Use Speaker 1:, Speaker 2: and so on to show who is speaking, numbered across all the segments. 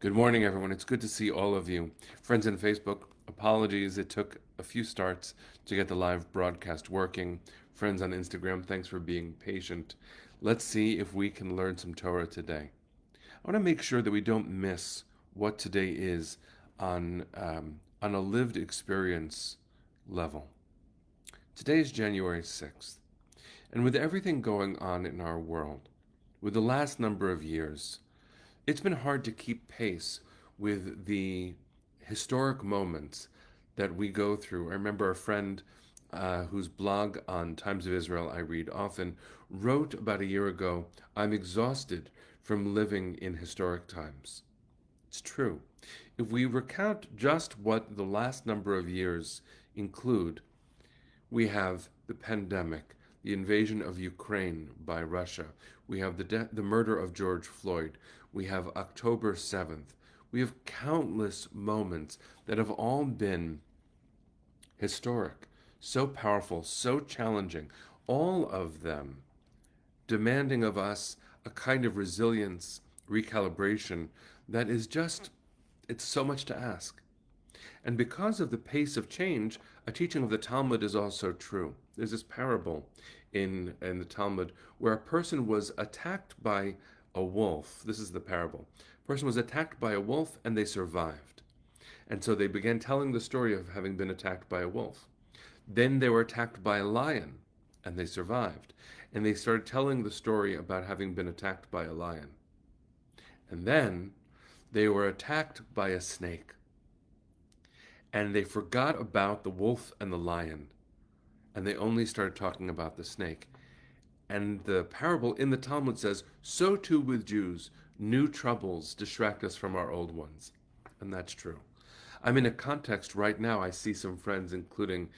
Speaker 1: Good morning, everyone. It's good to see all of you. Friends on Facebook, apologies. It took a few starts to get the live broadcast working. Friends on Instagram, thanks for being patient. Let's see if we can learn some Torah today. I want to make sure that we don't miss what today is on a lived experience level. Today is January 6th, and with everything going on in our world, with the last number of years, it's been hard to keep pace with the historic moments that we go through. I remember a friend whose blog on Times of Israel I read often wrote about a year ago, "I'm exhausted from living in historic times." It's true. If we recount just what the last number of years include, we have the pandemic, the invasion of Ukraine by Russia. We have the murder of George Floyd. We have October 7th. We have countless moments that have all been historic, so powerful, so challenging, all of them demanding of us a kind of resilience, recalibration that is just, it's so much to ask. And because of the pace of change, a teaching of the Talmud is also true. There's this parable in the Talmud where a person was attacked by a wolf. This is the parable. A person was attacked by a wolf and they survived. And so they began telling the story of having been attacked by a wolf. Then they were attacked by a lion and they survived. And they started telling the story about having been attacked by a lion. And then they were attacked by a snake. And they forgot about the wolf and the lion. And they only started talking about the snake. And the parable in the Talmud says, so too with Jews, new troubles distract us from our old ones. And that's true. I'm in a context right now. I see some friends, including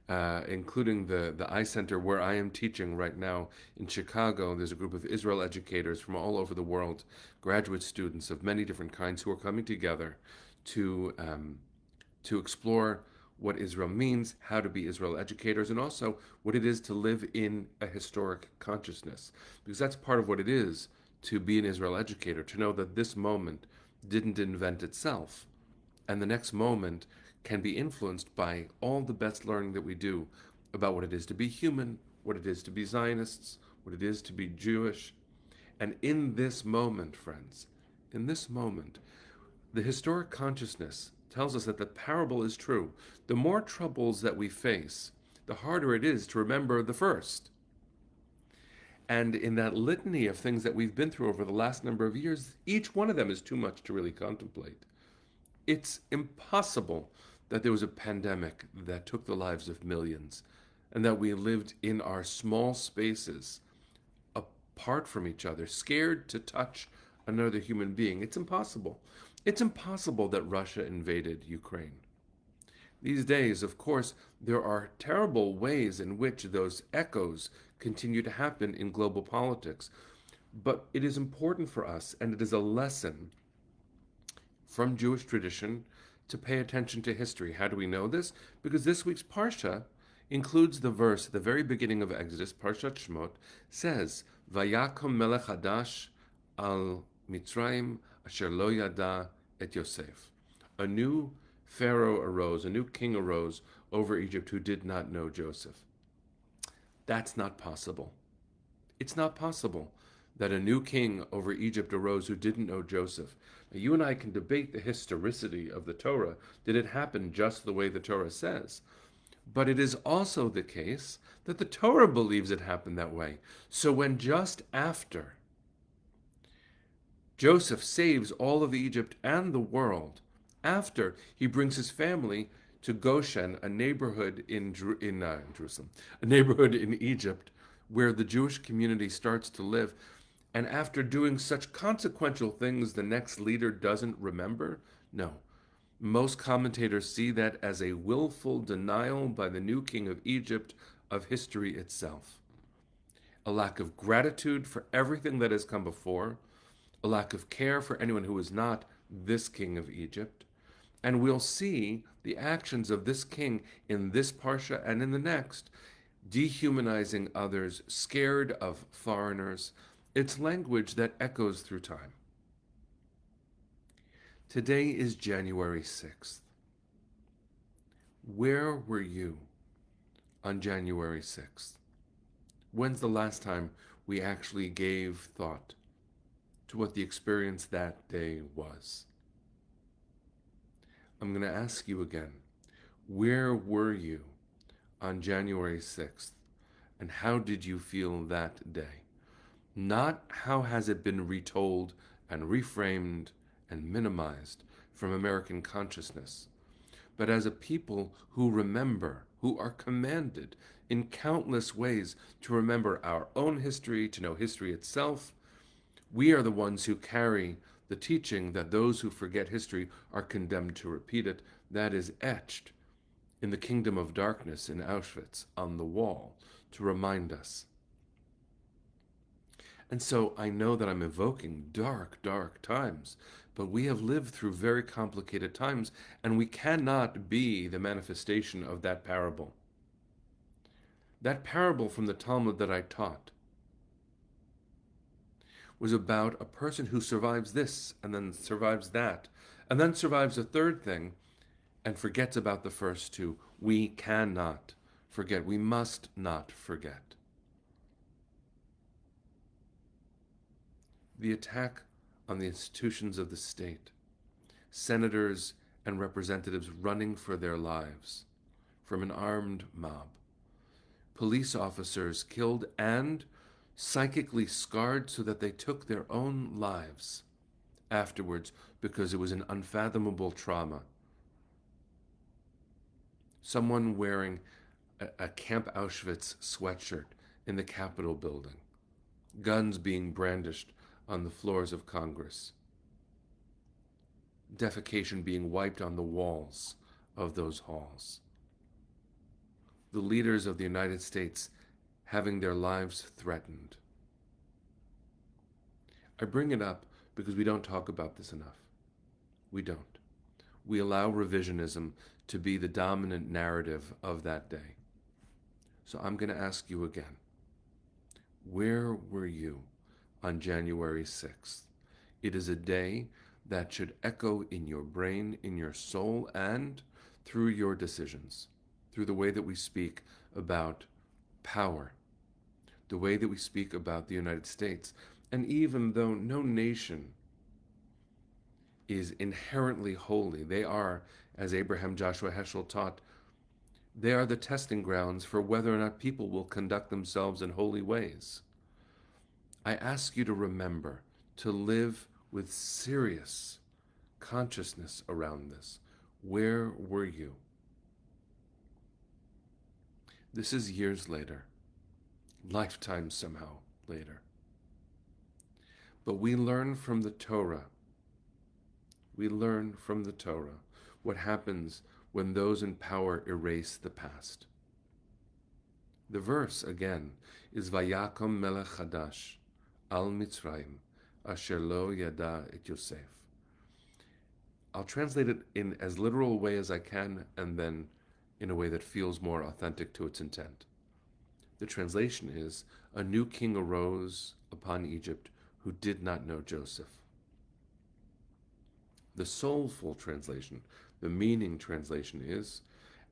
Speaker 1: the I Center where I am teaching right now in Chicago. There's a group of Israel educators from all over the world, graduate students of many different kinds who are coming together to explore what Israel means, how to be Israel educators, and also what it is to live in a historic consciousness. Because that's part of what it is to be an Israel educator, to know that this moment didn't invent itself. And the next moment can be influenced by all the best learning that we do about what it is to be human, what it is to be Zionists, what it is to be Jewish. And in this moment, friends, in this moment, the historic consciousness tells us that the parable is true. The more troubles that we face, the harder it is to remember the first. And in that litany of things that we've been through over the last number of years, each one of them is too much to really contemplate. It's impossible that there was a pandemic that took the lives of millions and that we lived in our small spaces apart from each other, scared to touch another human being. It's impossible. It's impossible that Russia invaded Ukraine. These days, of course, there are terrible ways in which those echoes continue to happen in global politics. But it is important for us, and it is a lesson from Jewish tradition, to pay attention to history. How do we know this? Because this week's Parsha includes the verse at the very beginning of Exodus, Parshat Shemot, says, Vayakom melech hadash al Mitzrayim asher lo yada et Yosef. A new Pharaoh arose, a new king arose over Egypt who did not know Joseph. That's not possible. It's not possible that a new king over Egypt arose who didn't know Joseph. Now, you and I can debate the historicity of the Torah. Did it happen just the way the Torah says? But it is also the case that the Torah believes it happened that way. So when just after Joseph saves all of Egypt and the world, after he brings his family to Goshen, a neighborhood in Jerusalem, a neighborhood in Egypt, where the Jewish community starts to live, and after doing such consequential things the next leader doesn't remember? No. Most commentators see that as a willful denial by the new king of Egypt of history itself. A lack of gratitude for everything that has come before, a lack of care for anyone who is not this king of Egypt. And we'll see the actions of this king in this Parsha and in the next, dehumanizing others, scared of foreigners. It's language that echoes through time. Today is January 6th. Where were you on January 6th? When's the last time we actually gave thought to what the experience that day was? I'm going to ask you again. Where were you on January 6th? And how did you feel that day? Not how has it been retold and reframed and minimized from American consciousness, but as a people who remember, who are commanded in countless ways to remember our own history, to know history itself. We are the ones who carry the teaching that those who forget history are condemned to repeat it. That is etched in the kingdom of darkness in Auschwitz on the wall to remind us. And so I know that I'm evoking dark, dark times, but we have lived through very complicated times, and we cannot be the manifestation of that parable. That parable from the Talmud that I taught was about a person who survives this, and then survives that, and then survives a third thing, and forgets about the first two. We cannot forget. We must not forget. The attack on the institutions of the state, senators and representatives running for their lives from an armed mob, police officers killed and psychically scarred so that they took their own lives afterwards because it was an unfathomable trauma. Someone wearing a Camp Auschwitz sweatshirt in the Capitol building, guns being brandished on the floors of Congress, defecation being wiped on the walls of those halls, the leaders of the United States having their lives threatened. I bring it up because we don't talk about this enough. We don't. We allow revisionism to be the dominant narrative of that day. So I'm going to ask you again. Where were you on January 6th? It is a day that should echo in your brain, in your soul, and through your decisions, through the way that we speak about power, the way that we speak about the United States. And even though no nation is inherently holy, they are, as Abraham Joshua Heschel taught, they are the testing grounds for whether or not people will conduct themselves in holy ways. I ask you to remember to live with serious consciousness around this. Where were you? This is years later, lifetimes somehow later. But we learn from the Torah. We learn from the Torah what happens when those in power erase the past. The verse, again, is Vayakom melech chadash al Mitzrayim asher lo yada et Yosef. I'll translate it in as literal a way as I can, and then in a way that feels more authentic to its intent. The translation is, a new king arose upon Egypt who did not know Joseph. The soulful translation, the meaning translation is,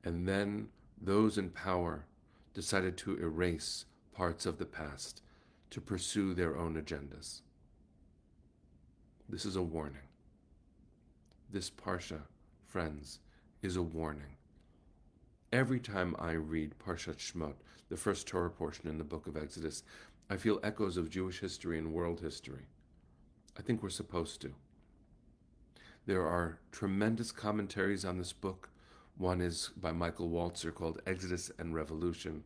Speaker 1: and then those in power decided to erase parts of the past to pursue their own agendas. This is a warning. This Parsha, friends, is a warning. Every time I read Parshat Shemot, the first Torah portion in the book of Exodus, I feel echoes of Jewish history and world history. I think we're supposed to. There are tremendous commentaries on this book. One is by Michael Walzer called Exodus and Revolution.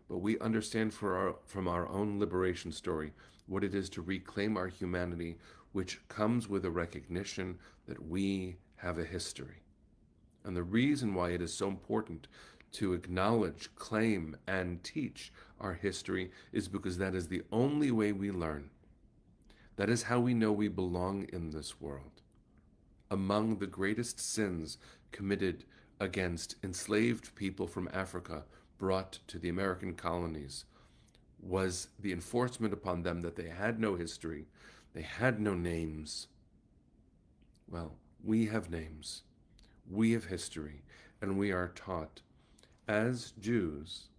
Speaker 1: But we understand from our own liberation story what it is to reclaim our humanity, which comes with a recognition that we have a history. And the reason why it is so important to acknowledge, claim, and teach our history is because that is the only way we learn. That is how we know we belong in this world. Among the greatest sins committed against enslaved people from Africa brought to the American colonies was the enforcement upon them that they had no history, they had no names, Well, we have names, we have history, and we are taught as Jews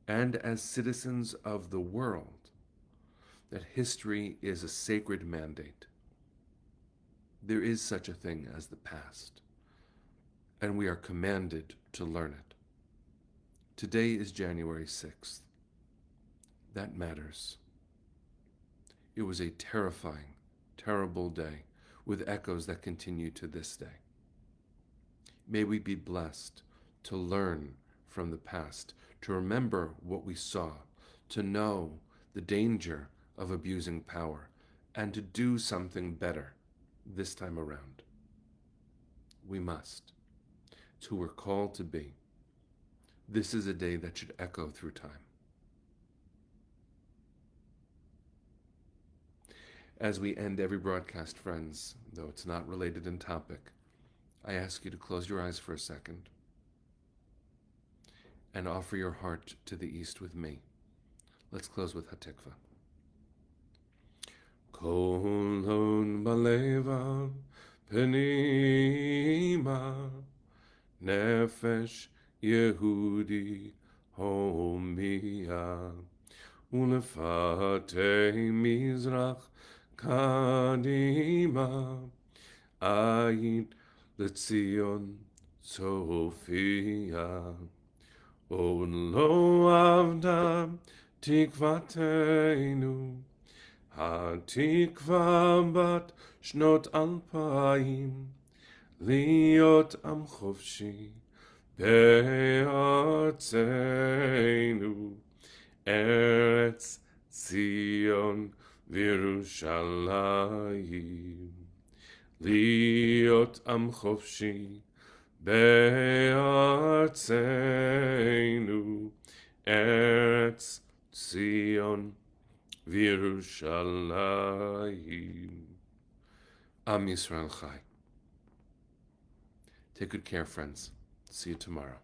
Speaker 1: and as citizens of the world that history is a sacred mandate. There is such a thing as the past, and we are commanded to learn it. Today is January 6th. That matters. It was a terrifying, terrible day with echoes that continue to this day. May we be blessed to learn from the past, to remember what we saw, to know the danger of abusing power, and to do something better this time around. We must. It's who we're called to be. This is a day that should echo through time. As we end every broadcast, friends, though it's not related in topic, I ask you to close your eyes for a second and offer your heart to the east with me. Let's close with Hatikva. Kolon baleva penima nefesh Yehudi homia ulefate mizrach kadima ayin letzion Sophia on lo avda tikvatenu התקווה בת שנות 2000 להיות עם חופשי בארצנו ארץ ציון וירושלים להיות עם חופשי בארצנו ארץ ציון Virushalayim. Am Yisrael Chai. Take good care, friends. See you tomorrow.